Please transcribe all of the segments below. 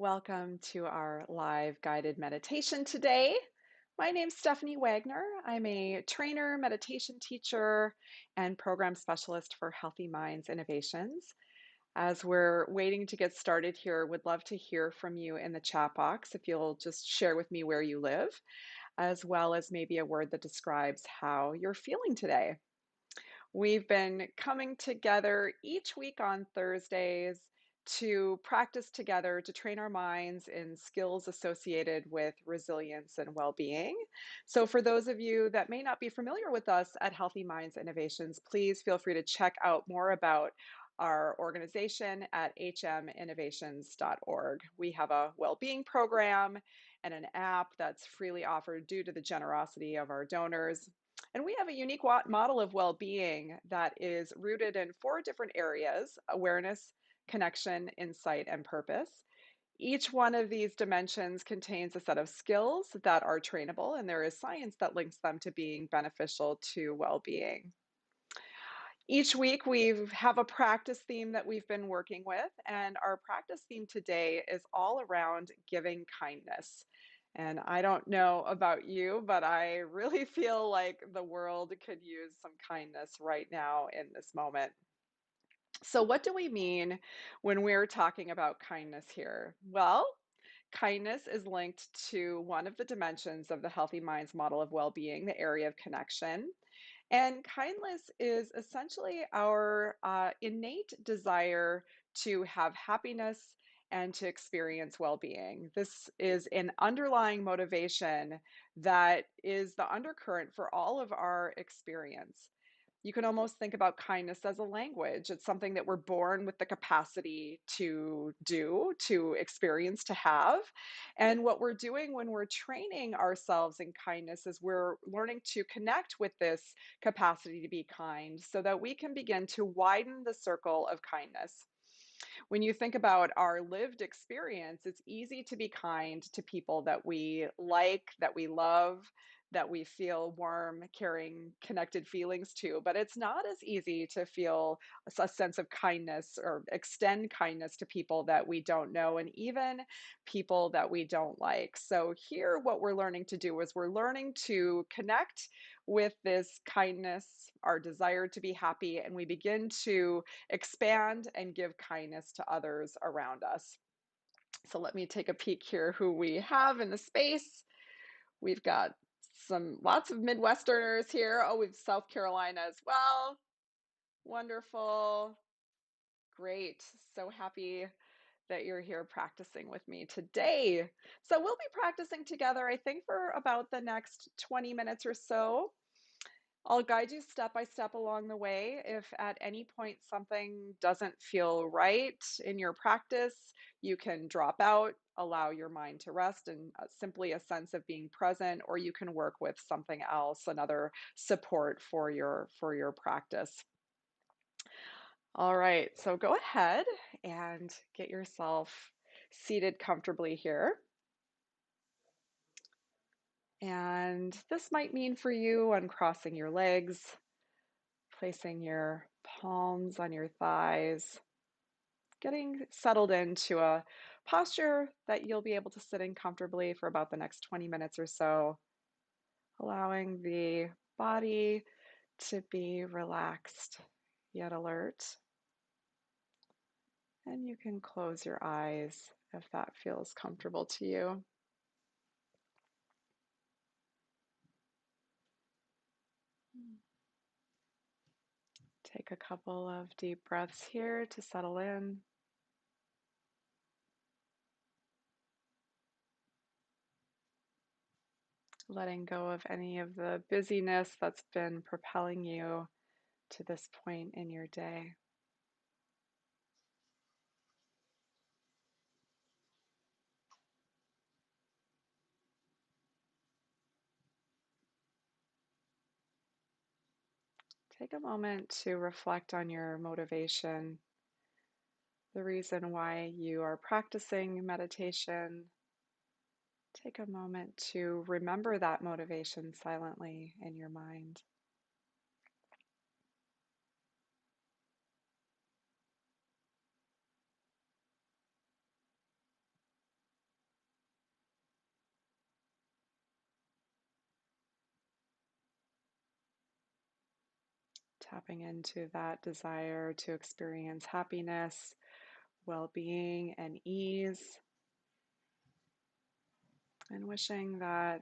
Welcome to our live guided meditation today. My name's Stephanie Wagner. I'm a trainer, meditation teacher, and program specialist for Healthy Minds Innovations. As we're waiting to get started here, would love to hear from you in the chat box if you'll just share with me where you live, as well as maybe a word that describes how you're feeling today. We've been coming together each week on Thursdays to practice together to train our minds in skills associated with resilience and well being. So, for those of you that may not be familiar with us at Healthy Minds Innovations, please feel free to check out more about our organization at hminnovations.org. We have a well-being program and an app that's freely offered due to the generosity of our donors. And we have a unique model of well being that is rooted in four different areas: awareness, connection, insight, and purpose. Each one of these dimensions contains a set of skills that are trainable, and there is science that links them to being beneficial to well being. Each week, we have a practice theme that we've been working with, and our practice theme today is all around giving kindness. And I don't know about you, but I really feel like the world could use some kindness right now in this moment. So, what do we mean when we're talking about kindness here? Well, kindness is linked to one of the dimensions of the Healthy Minds model of well being, the area of connection. And kindness is essentially our innate desire to have happiness and to experience well being. This is an underlying motivation that is the undercurrent for all of our experience. You can almost think about kindness as a language. It's something that we're born with the capacity to do, to experience, to have. And what we're doing when we're training ourselves in kindness is we're learning to connect with this capacity to be kind so that we can begin to widen the circle of kindness. When you think about our lived experience, it's easy to be kind to people that we like, that we love, that we feel warm, caring, connected feelings to. But it's not as easy to feel a sense of kindness or extend kindness to people that we don't know and even people that we don't like. So, here, what we're learning to do is we're learning to connect with this kindness, our desire to be happy, and we begin to expand and give kindness to others around us. So let me take a peek here who we have in the space. We've got lots of Midwesterners here. Oh, we've South Carolina as well. Wonderful. Great. So happy that you're here practicing with me today. So we'll be practicing together, I think, for about the next 20 minutes or so. I'll guide you step by step along the way. If at any point something doesn't feel right in your practice, you can drop out, allow your mind to rest, and simply a sense of being present, or you can work with something else, another support for your practice. All right, so go ahead and get yourself seated comfortably here. And this might mean for you uncrossing your legs, placing your palms on your thighs, getting settled into a posture that you'll be able to sit in comfortably for about the next 20 minutes or so, allowing the body to be relaxed yet alert. And you can close your eyes if that feels comfortable to you. Take a couple of deep breaths here to settle in. Letting go of any of the busyness that's been propelling you to this point in your day. Take a moment to reflect on your motivation, the reason why you are practicing meditation. Take a moment to remember that motivation silently in your mind. Tapping into that desire to experience happiness, well being, and ease, and wishing that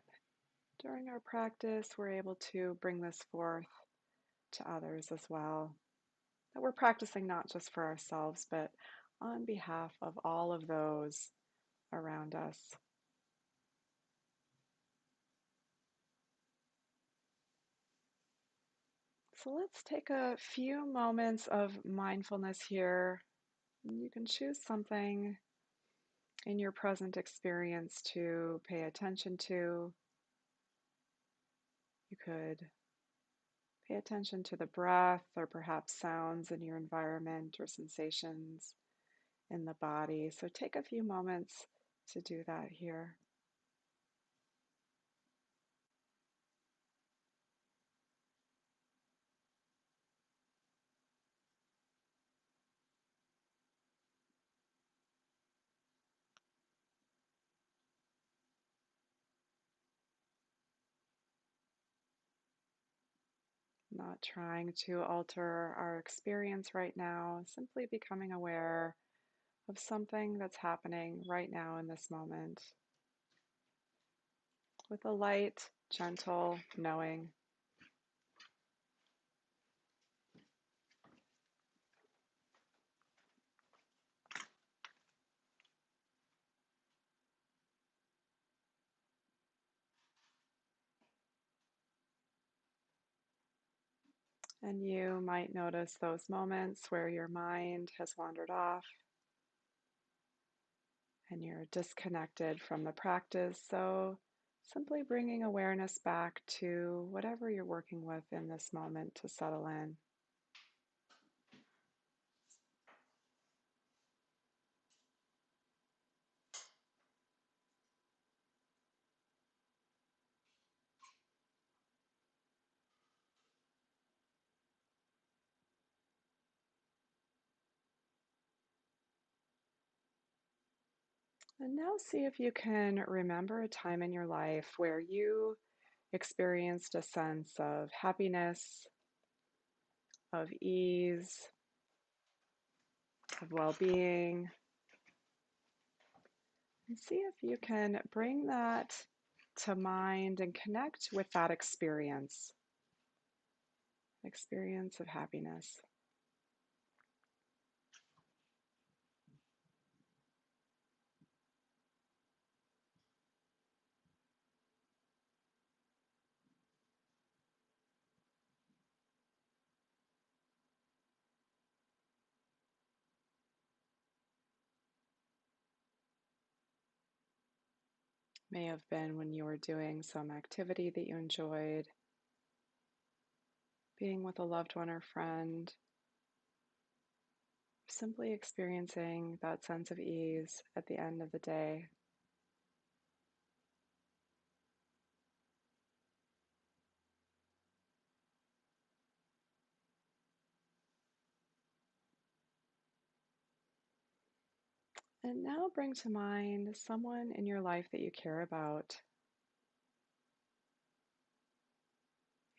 during our practice we're able to bring this forth to others as well. That we're practicing not just for ourselves, but on behalf of all of those around us. So let's take a few moments of mindfulness here. You can choose something in your present experience to pay attention to. You could pay attention to the breath or perhaps sounds in your environment or sensations in the body. So take a few moments to do that here. Not trying to alter our experience right now, simply becoming aware of something that's happening right now in this moment with a light, gentle knowing. And you might notice those moments where your mind has wandered off and you're disconnected from the practice. So simply bringing awareness back to whatever you're working with in this moment to settle in. And now see if you can remember a time in your life where you experienced a sense of happiness, of ease, of well being. And see if you can bring that to mind and connect with that experience of happiness. May have been when you were doing some activity that you enjoyed, being with a loved one or friend, simply experiencing that sense of ease at the end of the day. And now bring to mind someone in your life that you care about,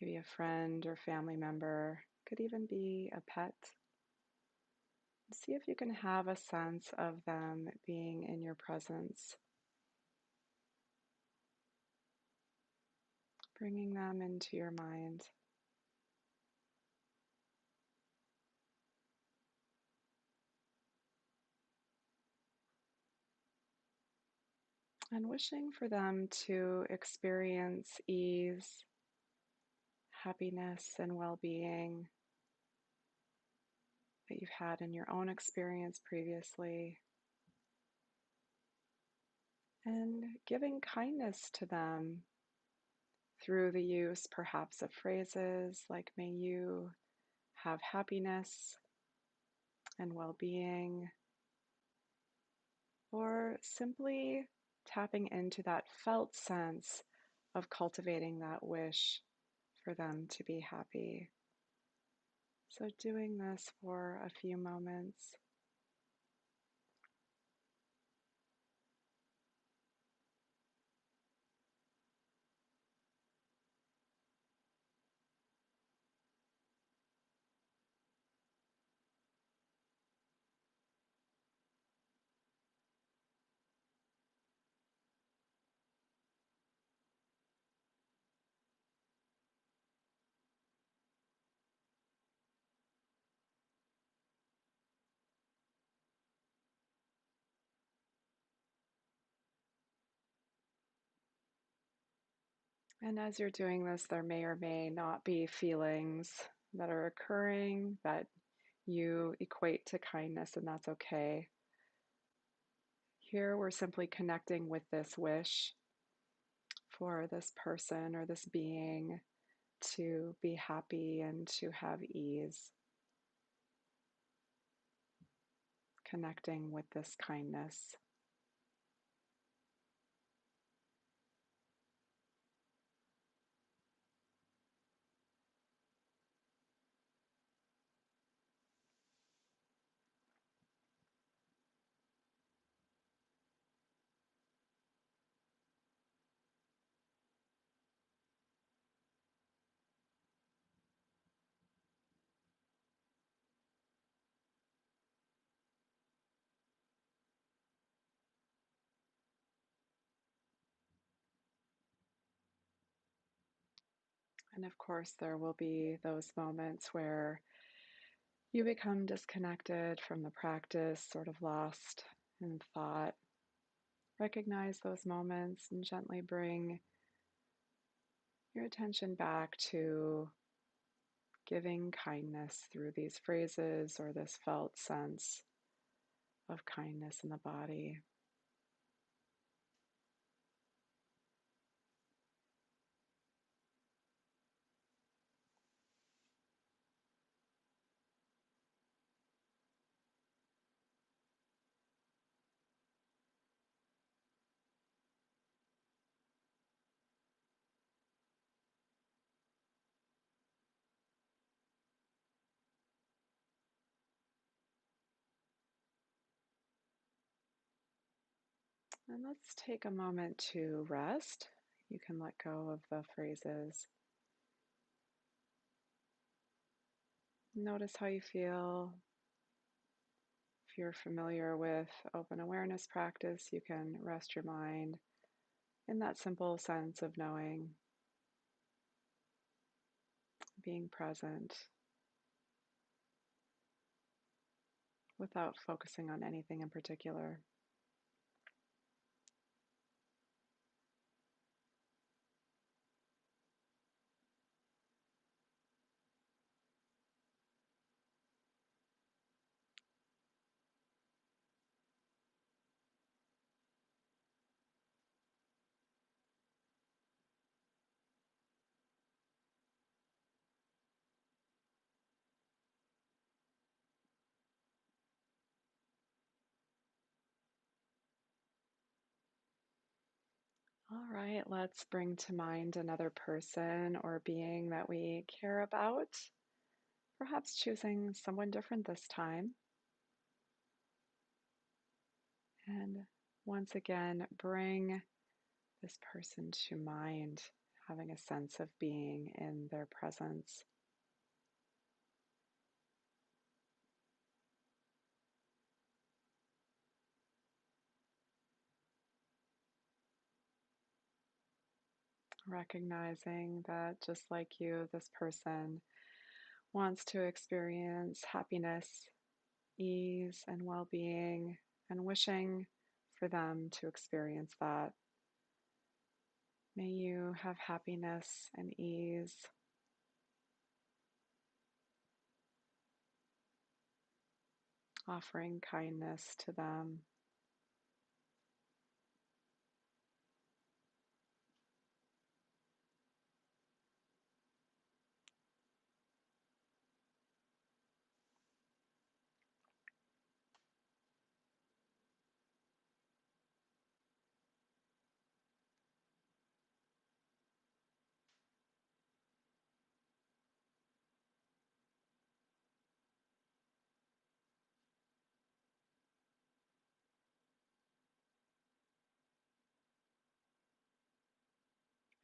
maybe a friend or family member, could even be a pet. See if you can have a sense of them being in your presence, bringing them into your mind. And wishing for them to experience ease, happiness, and well being that you've had in your own experience previously. And giving kindness to them through the use perhaps of phrases like, may you have happiness and well being, or simply tapping into that felt sense of cultivating that wish for them to be happy. So, doing this for a few moments. And as you're doing this, there may or may not be feelings that are occurring that you equate to kindness, and that's okay. Here, we're simply connecting with this wish for this person or this being to be happy and to have ease, connecting with this kindness. And of course, there will be those moments where you become disconnected from the practice, sort of lost in thought. Recognize those moments and gently bring your attention back to giving kindness through these phrases or this felt sense of kindness in the body. And let's take a moment to rest. You can let go of the phrases. Notice how you feel. If you're familiar with open awareness practice, you can rest your mind in that simple sense of knowing, being present without focusing on anything in particular. All right, let's bring to mind another person or being that we care about, perhaps choosing someone different this time. And once again, bring this person to mind, having a sense of being in their presence. Recognizing that just like you, this person wants to experience happiness, ease, and well being, and wishing for them to experience that. May you have happiness and ease. Offering kindness to them.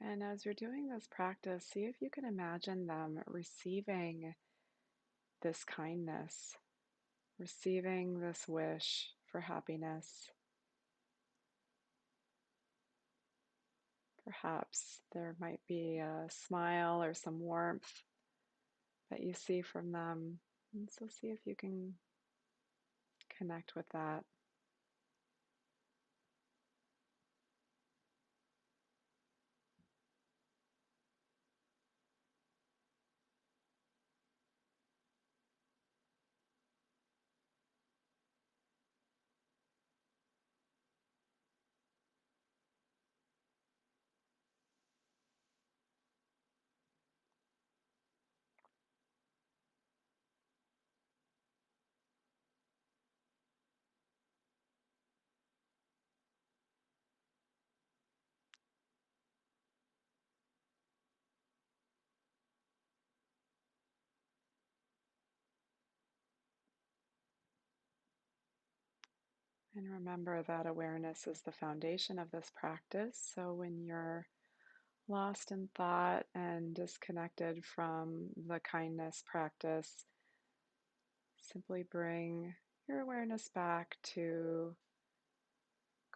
And as you're doing this practice, see if you can imagine them receiving this kindness, receiving this wish for happiness. Perhaps there might be a smile or some warmth that you see from them. And so see if you can connect with that. And remember that awareness is the foundation of this practice. So when you're lost in thought and disconnected from the kindness practice, simply bring your awareness back to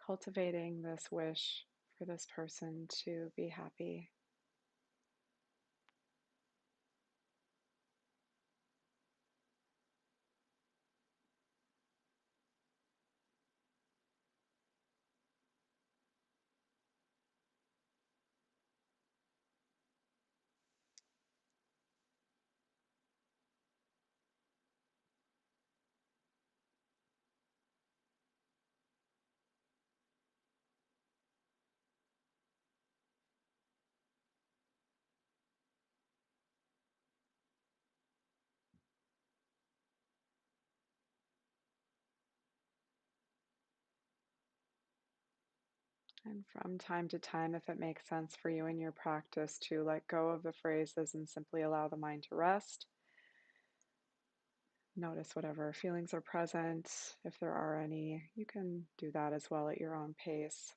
cultivating this wish for this person to be happy. And from time to time, if it makes sense for you in your practice to let go of the phrases and simply allow the mind to rest, notice whatever feelings are present. If there are any, you can do that as well at your own pace.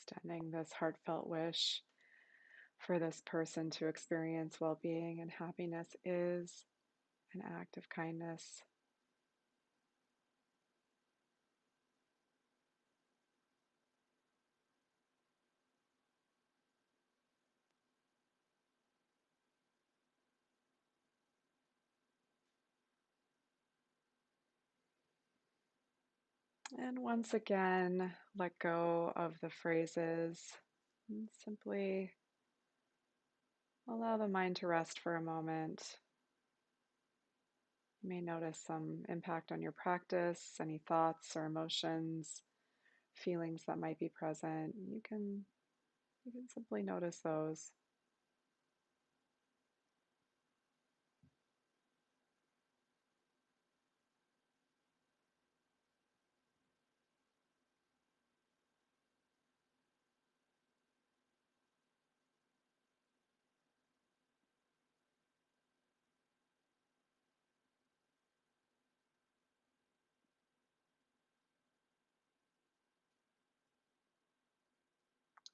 Extending this heartfelt wish for this person to experience well being and happiness is an act of kindness. And once again, let go of the phrases and simply allow the mind to rest for a moment. You may notice some impact on your practice, any thoughts or emotions, feelings that might be present. You can simply notice those.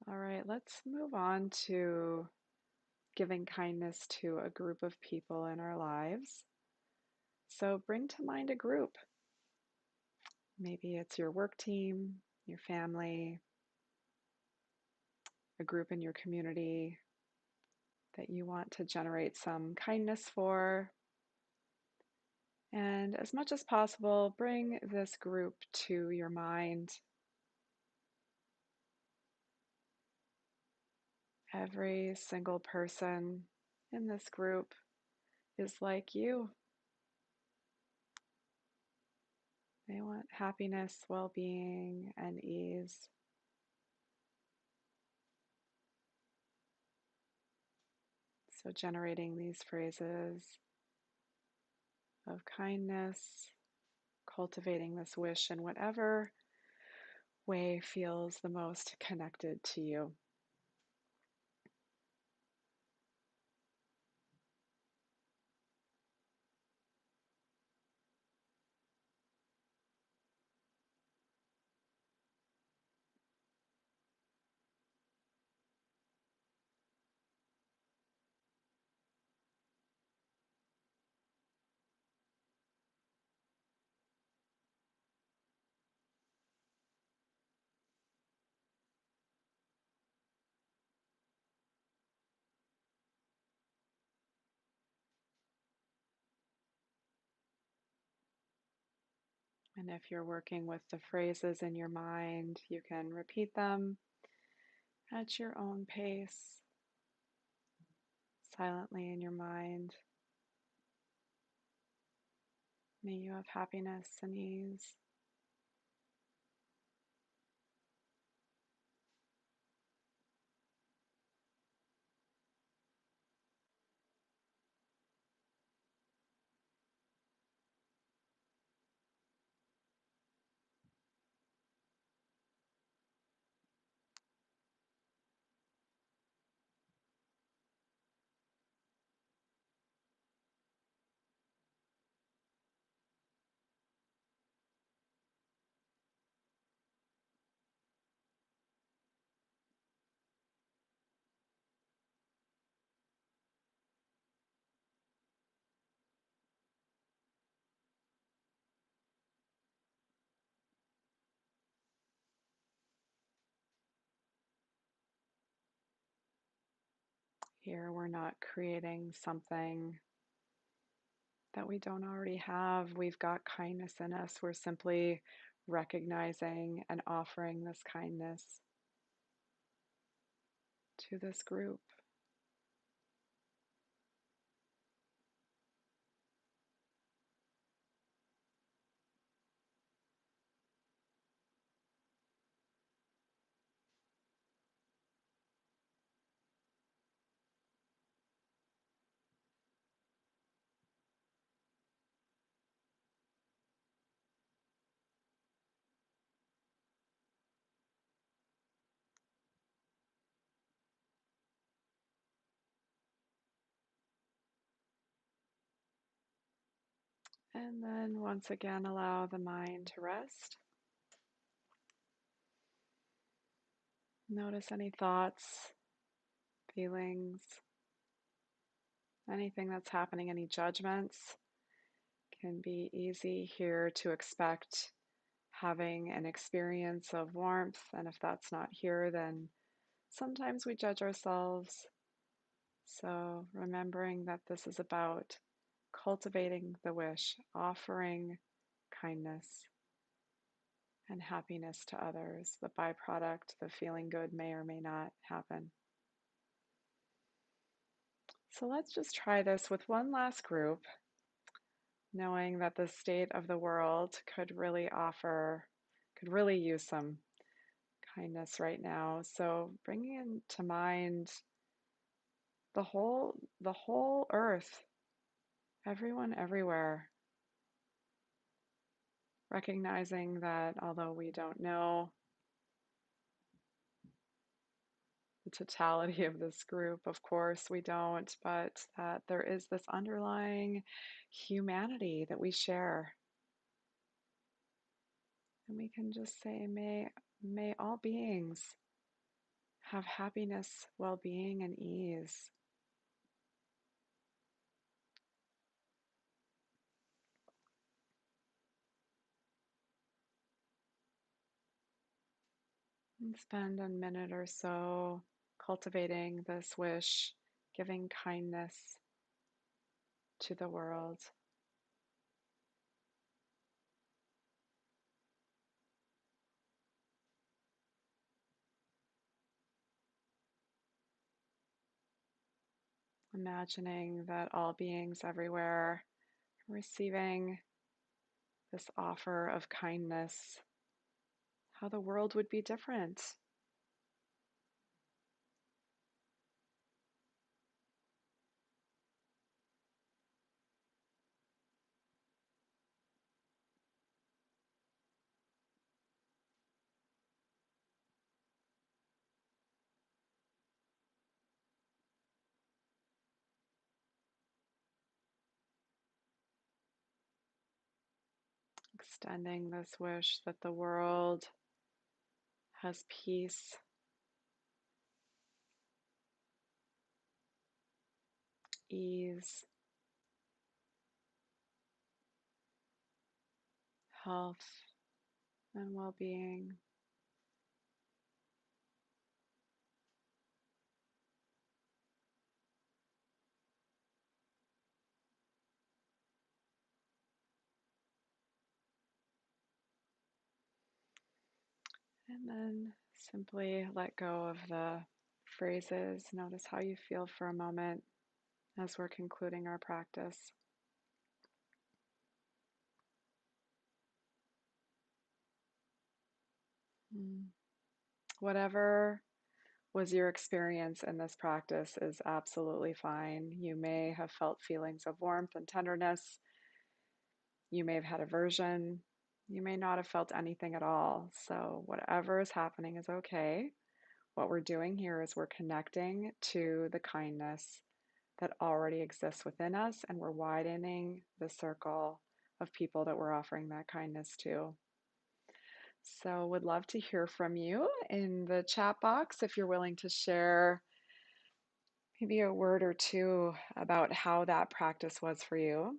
All right, let's move on to giving kindness to a group of people in our lives. So bring to mind a group. Maybe it's your work team, your family, a group in your community that you want to generate some kindness for. And as much as possible, bring this group to your mind. Every single person in this group is like you. They want happiness, well being, and ease. So, generating these phrases of kindness, cultivating this wish in whatever way feels the most connected to you. And if you're working with the phrases in your mind, you can repeat them at your own pace, silently in your mind. May you have happiness and ease. Here, we're not creating something that we don't already have. We've got kindness in us. We're simply recognizing and offering this kindness to this group. And then once again, allow the mind to rest. Notice any thoughts, feelings, anything that's happening, any judgments. Can be easy here to expect having an experience of warmth, and if that's not here, then sometimes we judge ourselves. So remembering that this is about cultivating the wish, offering kindness and happiness to others. The byproduct, the feeling good, may or may not happen. So let's just try this with one last group, knowing that the state of the world could really use some kindness right now. So bringing into mind the whole earth, everyone everywhere, recognizing that although we don't know the totality of this group, of course we don't, but that there is this underlying humanity that we share. And we can just say, may all beings have happiness, well-being, and ease. And spend a minute or so cultivating this wish, giving kindness to the world. Imagining that all beings everywhere are receiving this offer of kindness, how the world would be different. Extending this wish that the world has peace, ease, health, and well-being. And then Simply let go of the phrases. Notice how you feel for a moment as we're concluding our practice. Mm. Whatever was your experience in this practice is absolutely fine. You may have felt feelings of warmth and tenderness. You may have had aversion. You may not have felt anything at all. So, whatever is happening is okay. What we're doing here is we're connecting to the kindness that already exists within us, and we're widening the circle of people that we're offering that kindness to. So, would love to hear from you in the chat box if you're willing to share maybe a word or two about how that practice was for you.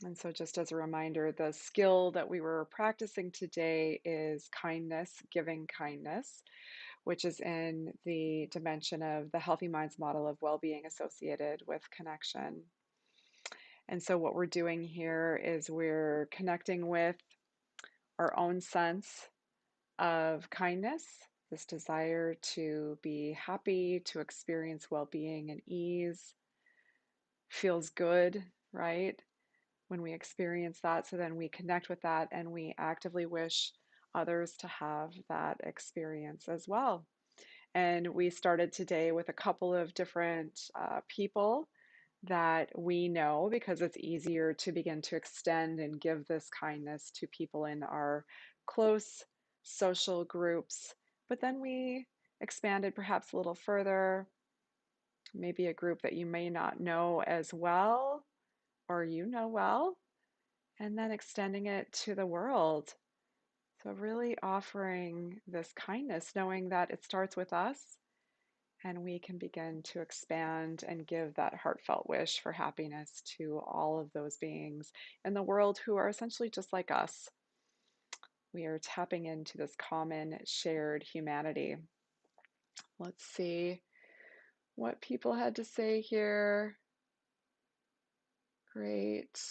And so, just as a reminder, the skill that we were practicing today is kindness, giving kindness, which is in the dimension of the Healthy Minds model of well being associated with connection. And so, what we're doing here is we're connecting with our own sense of kindness, this desire to be happy, to experience well being and ease, feels good, right? When we experience that. So then we connect with that and we actively wish others to have that experience as well. And we started today with a couple of different people that we know because it's easier to begin to extend and give this kindness to people in our close social groups. But then we expanded perhaps a little further, maybe a group that you may not know as well or you know well, and then extending it to the world. So, really offering this kindness, knowing that it starts with us and we can begin to expand and give that heartfelt wish for happiness to all of those beings in the world who are essentially just like us. We are tapping into this common shared humanity. Let's see what people had to say here. Great,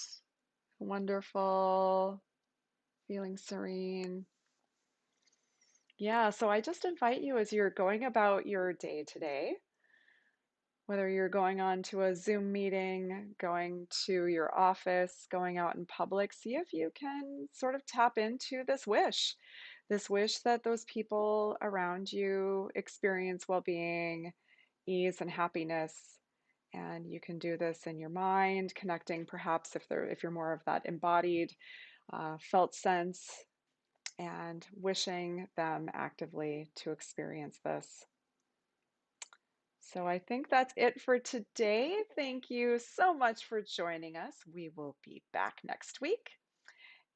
wonderful, feeling serene. Yeah, so I just invite you as you're going about your day today, whether you're going on to a Zoom meeting, going to your office, going out in public, see if you can sort of tap into this wish that those people around you experience well-being, ease, and happiness. And you can do this in your mind, connecting perhaps if you're more of that embodied, felt sense, and wishing them actively to experience this. So I think that's it for today. Thank you so much for joining us. We will be back next week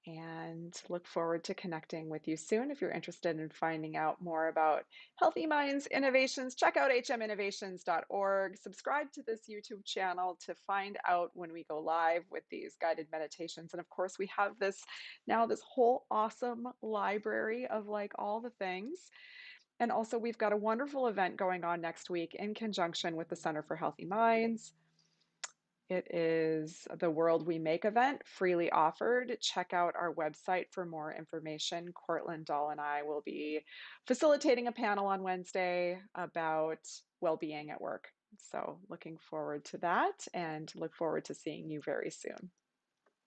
and look forward to connecting with you soon. If you're interested in finding out more about Healthy Minds Innovations, check out hminnovations.org. Subscribe to this YouTube channel to find out when we go live with these guided meditations. And of course, we have this whole awesome library of like all the things. And also, we've got a wonderful event going on next week in conjunction with the Center for Healthy Minds. It is the World We Make event, freely offered. Check out our website for more information. Cortland Dahl and I will be facilitating a panel on Wednesday about well-being at work. So looking forward to that and look forward to seeing you very soon.